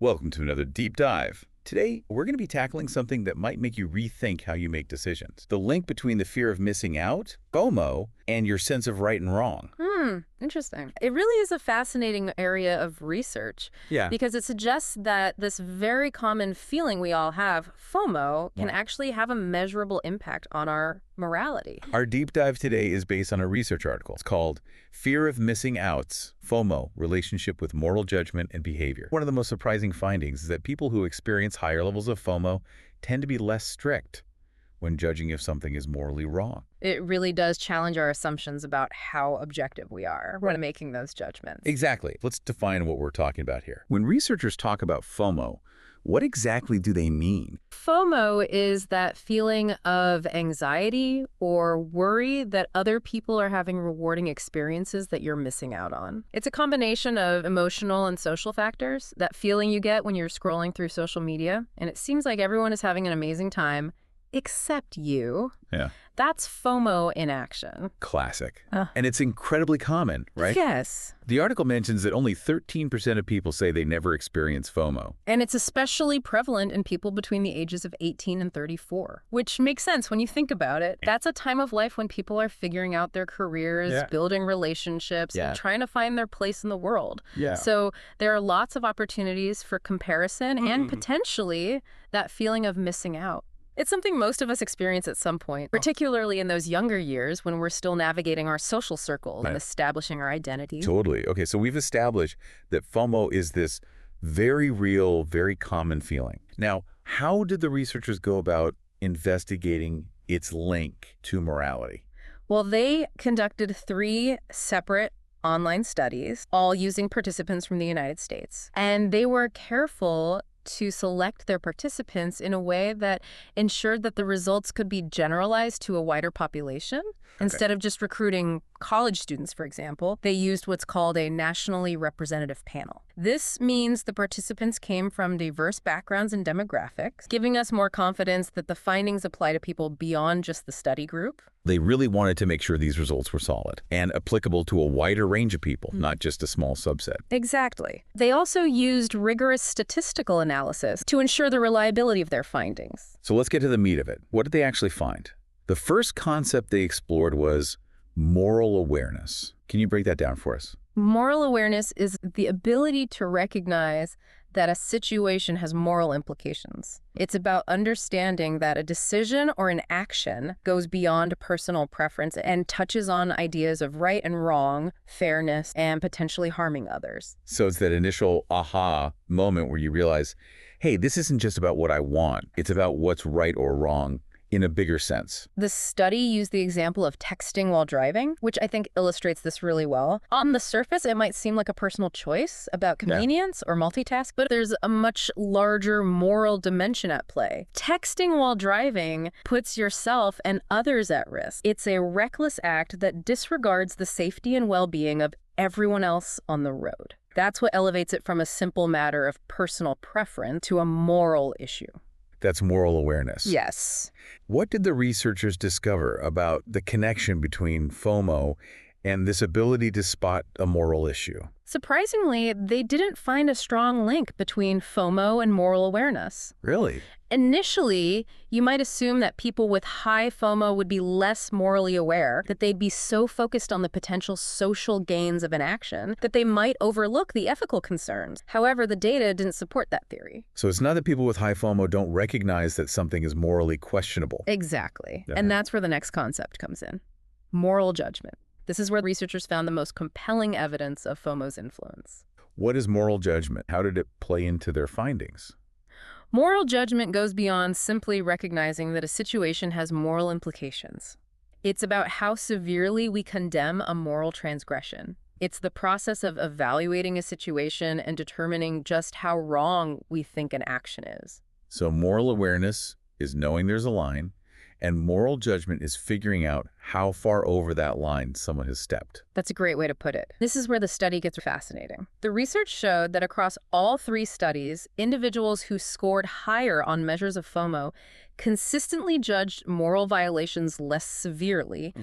Welcome to another deep dive. Today, we're going to be tackling something that might make you rethink how you make decisions. The link between the fear of missing out, FoMO, and your sense of right and wrong. Interesting. It really is a fascinating area of research. Yeah. Because it suggests that this very common feeling we all have, FOMO, can actually have a measurable impact on our morality. Our deep dive today is based on a research article. It's called Fear of Missing Outs, FOMO, Relationship with Moral Judgment and Behavior. One of the most surprising findings is that people who experience higher levels of FOMO tend to be less strict when judging if something is morally wrong. It really does challenge our assumptions about how objective we are when making those judgments. Exactly. Let's define what we're talking about here. When researchers talk about FOMO, what exactly do they mean? FOMO is that feeling of anxiety or worry that other people are having rewarding experiences that you're missing out on. It's a combination of emotional and social factors, that feeling you get when you're scrolling through social media, and it seems like everyone is having an amazing time, except you. Yeah. That's FOMO in action. Classic. And it's incredibly common, right? Yes. The article mentions that only 13% of people say they never experience FOMO. And it's especially prevalent in people between the ages of 18 and 34, which makes sense when you think about it. That's a time of life when people are figuring out their careers, building relationships, and trying to find their place in the world. So there are lots of opportunities for comparison and potentially that feeling of missing out. It's something most of us experience at some point, particularly in those younger years when we're still navigating our social circles and establishing our identity. Totally. Okay, so we've established that FOMO is this very real, very common feeling. Now, how did the researchers go about investigating its link to morality? Well, they conducted 3 separate online studies, all using participants from the United States. And they were careful to select their participants in a way that ensured that the results could be generalized to a wider population. Instead of just recruiting college students, for example, they used what's called a nationally representative panel. This means the participants came from diverse backgrounds and demographics, giving us more confidence that the findings apply to people beyond just the study group. They really wanted to make sure these results were solid and applicable to a wider range of people, not just a small subset. Exactly. They also used rigorous statistical analysis to ensure the reliability of their findings. So let's get to the meat of it. What did they actually find? The first concept they explored was moral awareness. Can you break that down for us? Moral awareness is the ability to recognize that a situation has moral implications. It's about understanding that a decision or an action goes beyond personal preference and touches on ideas of right and wrong, fairness, and potentially harming others. So it's that initial aha moment where you realize, hey, this isn't just about what I want. It's about what's right or wrong in a bigger sense. The study used the example of texting while driving, which I think illustrates this really well. On the surface, it might seem like a personal choice about convenience or multitask, but there's a much larger moral dimension at play. Texting while driving puts yourself and others at risk. It's a reckless act that disregards the safety and well-being of everyone else on the road. That's what elevates it from a simple matter of personal preference to a moral issue. That's moral awareness. Yes. What did the researchers discover about the connection between FOMO and this ability to spot a moral issue? Surprisingly, they didn't find a strong link between FOMO and moral awareness. Really? Initially, you might assume that people with high FOMO would be less morally aware, that they'd be so focused on the potential social gains of an action that they might overlook the ethical concerns. However, the data didn't support that theory. So it's not that people with high FOMO don't recognize that something is morally questionable. Exactly. And that's where the next concept comes in. Moral judgment. This is where researchers found the most compelling evidence of FOMO's influence. What is moral judgment? How did it play into their findings? Moral judgment goes beyond simply recognizing that a situation has moral implications. It's about how severely we condemn a moral transgression. It's the process of evaluating a situation and determining just how wrong we think an action is. So moral awareness is knowing there's a line, and moral judgment is figuring out how far over that line someone has stepped. That's a great way to put it. This is where the study gets fascinating. The research showed that across all 3 studies, individuals who scored higher on measures of FOMO consistently judged moral violations less severely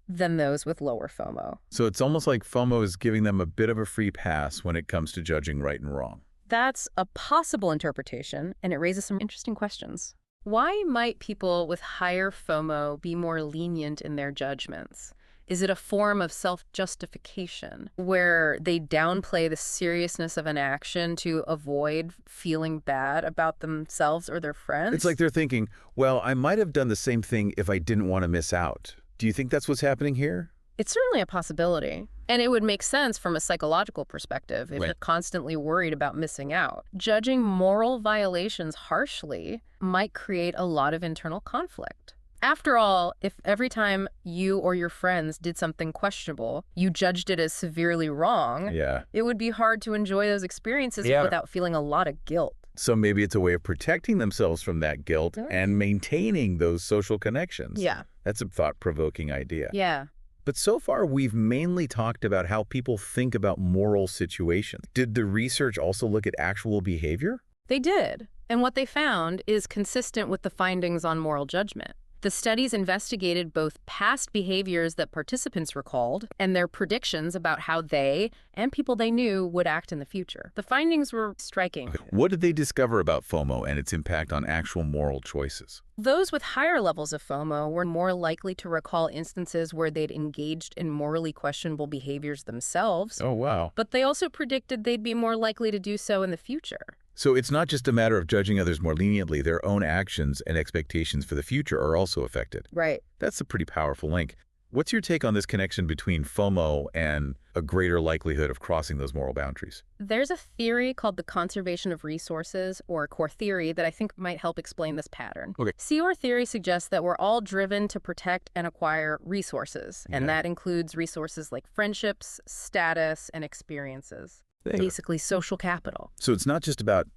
than those with lower FOMO. So it's almost like FOMO is giving them a bit of a free pass when it comes to judging right and wrong. That's a possible interpretation, and it raises some interesting questions. Why might people with higher FOMO be more lenient in their judgments? Is it a form of self-justification where they downplay the seriousness of an action to avoid feeling bad about themselves or their friends? It's like they're thinking, well, I might have done the same thing if I didn't want to miss out. Do you think that's what's happening here? It's certainly a possibility. And it would make sense from a psychological perspective if Right. you're constantly worried about missing out. Judging moral violations harshly might create a lot of internal conflict. After all, if every time you or your friends did something questionable, you judged it as severely wrong, Yeah. it would be hard to enjoy those experiences Yeah. without feeling a lot of guilt. So maybe it's a way of protecting themselves from that guilt Sure. and maintaining those social connections. Yeah. That's a thought-provoking idea. Yeah. But so far, we've mainly talked about how people think about moral situations. Did the research also look at actual behavior? They did. And what they found is consistent with the findings on moral judgment. The studies investigated both past behaviors that participants recalled and their predictions about how they and people they knew would act in the future. The findings were striking. What did they discover about FOMO and its impact on actual moral choices? Those with higher levels of FOMO were more likely to recall instances where they'd engaged in morally questionable behaviors themselves, Oh, wow. but they also predicted they'd be more likely to do so in the future. So it's not just a matter of judging others more leniently. Their own actions and expectations for the future are also affected. Right. That's a pretty powerful link. What's your take on this connection between FOMO and a greater likelihood of crossing those moral boundaries? There's a theory called the conservation of resources, or core theory, that I think might help explain this pattern. Okay. COR theory suggests that we're all driven to protect and acquire resources, and Yeah. that includes resources like friendships, status, and experiences. Basically, social capital. So it's not just about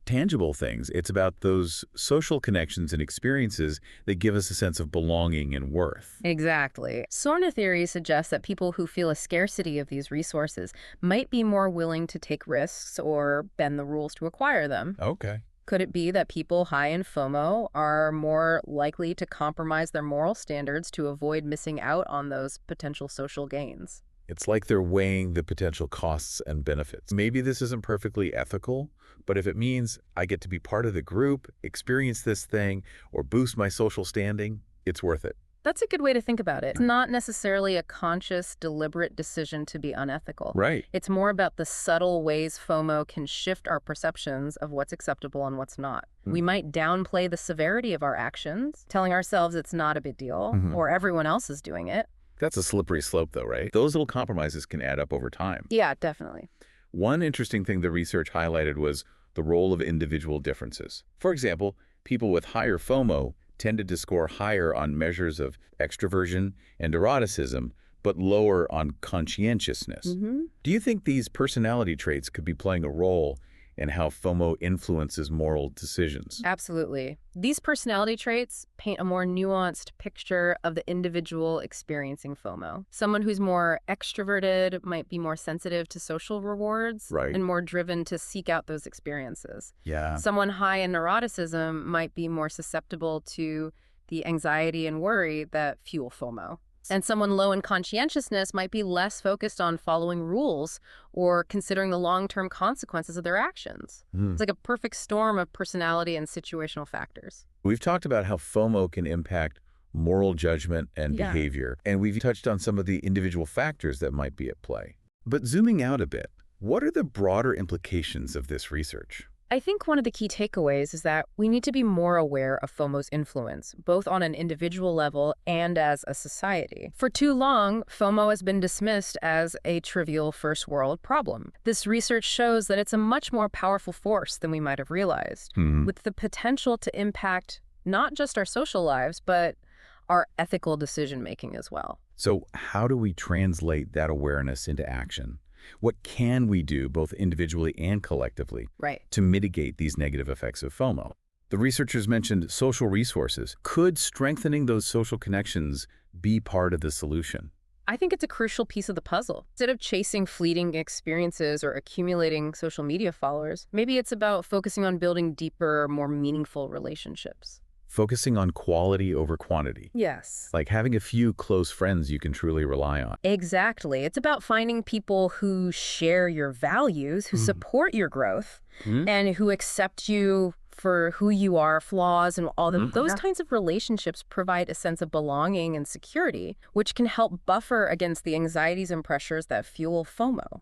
tangible things. It's about those social connections and experiences that give us a sense of belonging and worth. Exactly. SORNA theory suggests that people who feel a scarcity of these resources might be more willing to take risks or bend the rules to acquire them. Okay. Could it be that people high in FOMO are more likely to compromise their moral standards to avoid missing out on those potential social gains? It's like they're weighing the potential costs and benefits. Maybe this isn't perfectly ethical, but if it means I get to be part of the group, experience this thing, or boost my social standing, it's worth it. That's a good way to think about it. It's not necessarily a conscious, deliberate decision to be unethical. Right. It's more about the subtle ways FOMO can shift our perceptions of what's acceptable and what's not. We might downplay the severity of our actions, telling ourselves it's not a big deal, or everyone else is doing it. That's a slippery slope, though, right? Those little compromises can add up over time. Yeah, definitely. One interesting thing the research highlighted was the role of individual differences. For example, people with higher FOMO tended to score higher on measures of extroversion and eroticism, but lower on conscientiousness. Do you think these personality traits could be playing a role in how FOMO influences moral decisions? Absolutely. These personality traits paint a more nuanced picture of the individual experiencing FOMO. Someone who's more extroverted might be more sensitive to social rewards Right. and more driven to seek out those experiences. Yeah. Someone high in neuroticism might be more susceptible to the anxiety and worry that fuel FOMO. And someone low in conscientiousness might be less focused on following rules or considering the long-term consequences of their actions. It's like a perfect storm of personality and situational factors. We've talked about how FOMO can impact moral judgment and Yeah. behavior, and we've touched on some of the individual factors that might be at play. But zooming out a bit, what are the broader implications of this research? I think one of the key takeaways is that we need to be more aware of FOMO's influence, both on an individual level and as a society. For too long, FOMO has been dismissed as a trivial first world problem. This research shows that it's a much more powerful force than we might have realized, with the potential to impact not just our social lives, but our ethical decision-making as well. So how do we translate that awareness into action? What can we do, both individually and collectively, Right. to mitigate these negative effects of FOMO? The researchers mentioned social resources. Could strengthening those social connections be part of the solution? I think it's a crucial piece of the puzzle. Instead of chasing fleeting experiences or accumulating social media followers, maybe it's about focusing on building deeper, more meaningful relationships. focusing on quality over quantity. Yes. Like having a few close friends you can truly rely on. Exactly. It's about finding people who share your values, who support your growth, and who accept you for who you are, flaws, and all those kinds of relationships provide a sense of belonging and security, which can help buffer against the anxieties and pressures that fuel FOMO.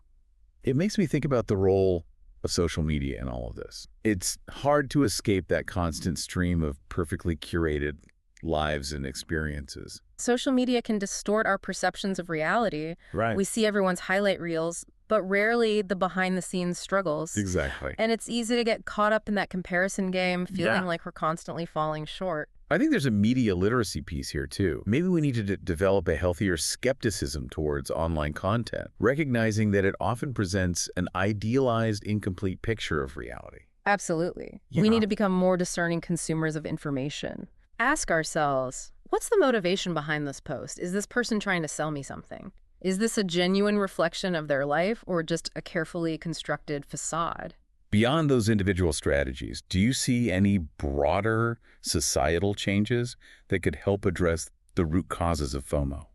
It makes me think about the role of social media in all of this. It's hard to escape that constant stream of perfectly curated lives and experiences. Social media can distort our perceptions of reality. Right. We see everyone's highlight reels, but rarely the behind-the-scenes struggles. Exactly. And it's easy to get caught up in that comparison game, feeling like we're constantly falling short. I think there's a media literacy piece here, too. Maybe we need to develop a healthier skepticism towards online content, recognizing that it often presents an idealized, incomplete picture of reality. Absolutely. We need to become more discerning consumers of information. Ask ourselves, what's the motivation behind this post? Is this person trying to sell me something? Is this a genuine reflection of their life or just a carefully constructed facade? Beyond those individual strategies, do you see any broader societal changes that could help address the root causes of FOMO?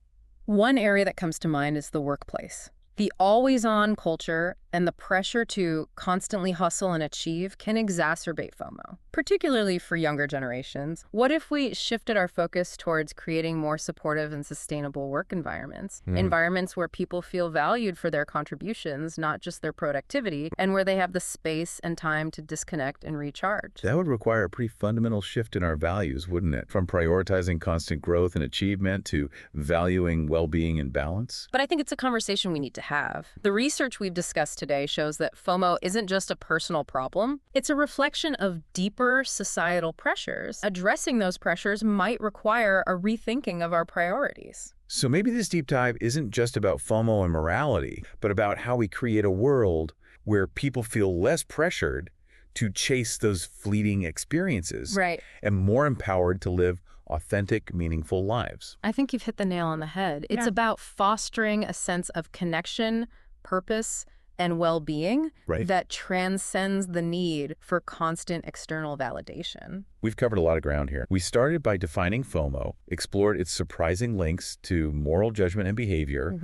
One area that comes to mind is the workplace. The always-on culture and the pressure to constantly hustle and achieve can exacerbate FOMO, particularly for younger generations. What if we shifted our focus towards creating more supportive and sustainable work environments? Environments where people feel valued for their contributions, not just their productivity, and where they have the space and time to disconnect and recharge. That would require a pretty fundamental shift in our values, wouldn't it? From prioritizing constant growth and achievement to valuing well-being and balance. But I think it's a conversation we need to have. The research we've discussed today shows that FOMO isn't just a personal problem. It's a reflection of deeper societal pressures. Addressing those pressures might require a rethinking of our priorities. So maybe this deep dive isn't just about FOMO and morality, but about how we create a world where people feel less pressured to chase those fleeting experiences. Right. And more empowered to live authentic, meaningful lives. I think you've hit the nail on the head. It's about fostering a sense of connection, purpose, and well-being that transcends the need for constant external validation. We've covered a lot of ground here. We started by defining FOMO, explored its surprising links to moral judgment and behavior,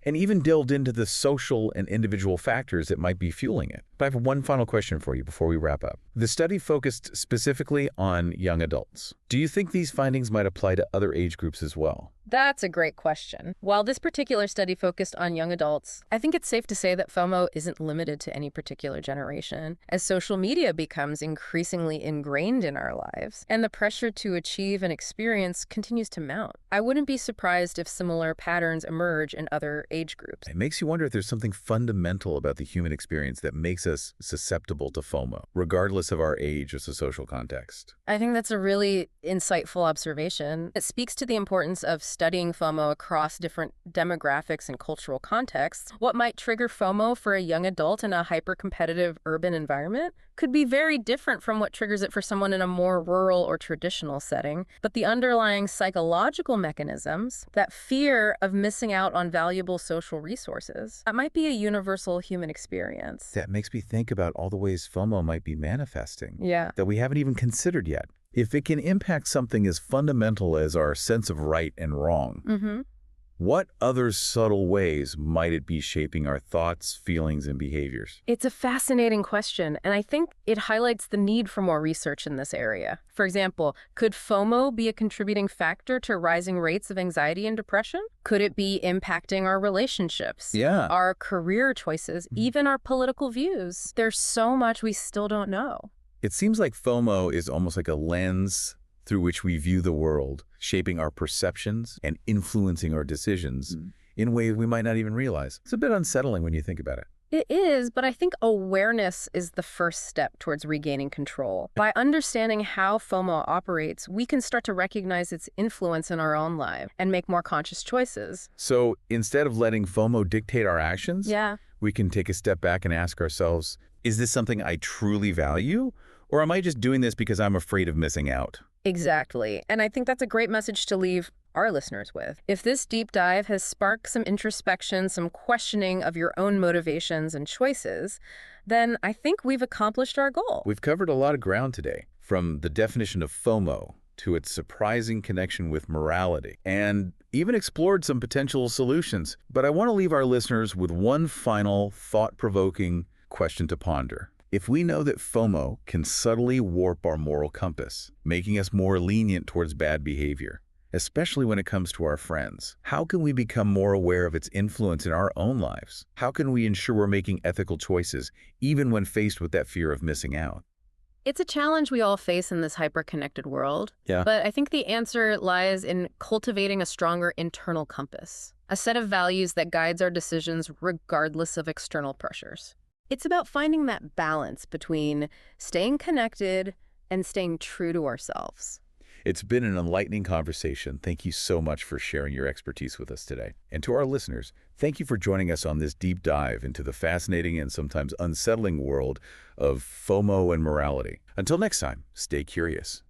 and even delved into the social and individual factors that might be fueling it. But I have one final question for you before we wrap up. The study focused specifically on young adults. Do you think these findings might apply to other age groups as well? That's a great question. While this particular study focused on young adults, I think it's safe to say that FOMO isn't limited to any particular generation. As social media becomes increasingly ingrained in our lives, and the pressure to achieve an experience continues to mount, I wouldn't be surprised if similar patterns emerge in other age groups. It makes you wonder if there's something fundamental about the human experience that makes us susceptible to FOMO, regardless of our age or the social context. I think that's a really insightful observation. It speaks to the importance of studying FOMO across different demographics and cultural contexts. What might trigger FOMO for a young adult in a hyper-competitive urban environment could be very different from what triggers it for someone in a more rural or traditional setting. But the underlying psychological mechanisms, that fear of missing out on valuable social resources, that might be a universal human experience. That makes me think about all the ways FOMO might be manifesting that we haven't even considered yet. If it can impact something as fundamental as our sense of right and wrong, what other subtle ways might it be shaping our thoughts, feelings, and behaviors? It's a fascinating question, and I think it highlights the need for more research in this area. For example, could FOMO be a contributing factor to rising rates of anxiety and depression? Could it be impacting our relationships, our career choices, even our political views? There's so much we still don't know. It seems like FOMO is almost like a lens through which we view the world, shaping our perceptions and influencing our decisions in ways we might not even realize. It's a bit unsettling when you think about it. It is, but I think awareness is the first step towards regaining control. By understanding how FOMO operates, we can start to recognize its influence in our own life and make more conscious choices. So instead of letting FOMO dictate our actions, we can take a step back and ask ourselves, is this something I truly value? Or am I just doing this because I'm afraid of missing out? Exactly. And I think that's a great message to leave our listeners with. If this deep dive has sparked some introspection, some questioning of your own motivations and choices, then I think we've accomplished our goal. We've covered a lot of ground today, from the definition of FOMO to its surprising connection with morality, and even explored some potential solutions. But I want to leave our listeners with one final thought-provoking question to ponder. If we know that FOMO can subtly warp our moral compass, making us more lenient towards bad behavior, especially when it comes to our friends, how can we become more aware of its influence in our own lives? How can we ensure we're making ethical choices, even when faced with that fear of missing out? It's a challenge we all face in this hyper-connected world. Yeah. But I think the answer lies in cultivating a stronger internal compass, a set of values that guides our decisions regardless of external pressures. It's about finding that balance between staying connected and staying true to ourselves. It's been an enlightening conversation. Thank you so much for sharing your expertise with us today. And to our listeners, thank you for joining us on this deep dive into the fascinating and sometimes unsettling world of FOMO and morality. Until next time, stay curious.